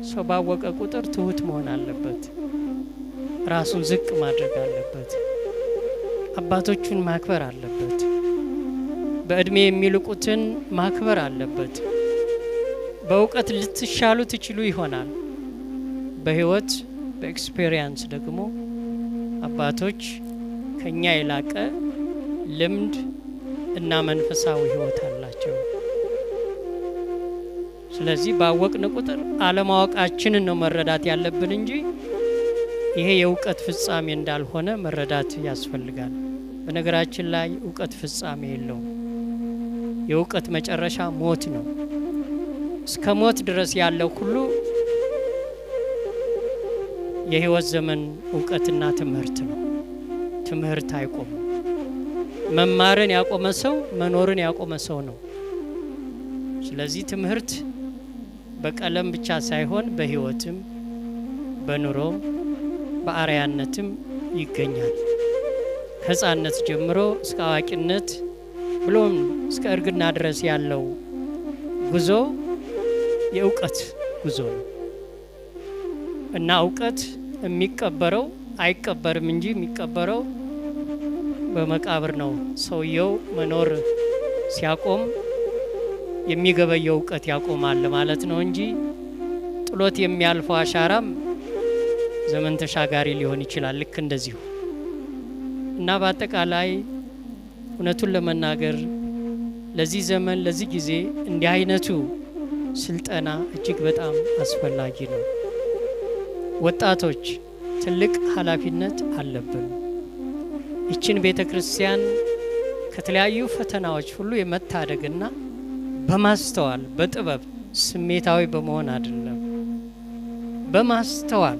ሰው ባወቀ ቁጥር ትሁት መሆን አለበት። ራሱን ዝቅ ማድረግ አለበት። አባቶቹን ማክበር አለበት። በእድሜ የሚልቁትን ማክበር አለበት። በእውቀት ልትሻሉ ትችሉ ይሆናል። በህይወት በኤክስፒሪየንስ ደግሞ አባቶች ከኛ የላቀ ልምድ እና መንፈሳዊ ህይወት አላቸው። ስለዚህ ባወቅን ቁጥር አለማወቃችንን ነው መረዳት ያለብን እንጂ ይሄ የእውቀት ፍጻሜ እንዳልሆነ መረዳት ያስፈልጋል። በነገራችን ላይ እውቀት ፍጻሜ የለውም። የእውቀት መጨረሻ ሞት ነው። እስከ ሞት ድረስ ያለው ሁሉ የህይወት ዘመን እውቀትና ትምህርት ነው። ትምህርት አይቆም። መማርን ያቆመ ሰው መኖርን ያቆመ ሰው ነው። ስለዚህ ትምህርት በቀለም ብቻ ሳይሆን በህይወትም በኑሮም በአርያነትም ይገኛል። ከህፃንነት ጀምሮ እስከ አዋቂነት ብሎም እስከ እርግና ድረስ ያለው ጉዞ የእውቀት ጉዞ ነው እና እውቀት የሚቀበረው አይቀበርም እንጂ የሚቀበረው በመቃብር ነው። ሰውየው መኖር ሲያቆም የሚገበየው እውቀት ያቆማል ማለት ነው እንጂ ጥሎት የሚያልፈው አሻራም ዘመን ተሻጋሪ ሊሆን ይችላል። ልክ እንደዚሁ እና በአጠቃላይ እውነቱን ለመናገር ለዚህ ዘመን ለዚህ ጊዜ እንዲህ አይነቱ ስልጠና እጅግ በጣም አስፈላጊ ነው። ወጣቶች ትልቅ ኃላፊነት አለብን። ይችን ቤተክርስቲያን ከተለያዩ ፈተናዎች ሁሉ የመታደግና በማስተዋል በጥበብ ስሜታዊ በመሆን አይደለም፣ በማስተዋል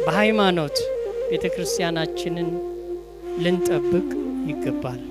በሃይማኖት ቤተክርስቲያናችንን ልንጠብቅ ይገባል።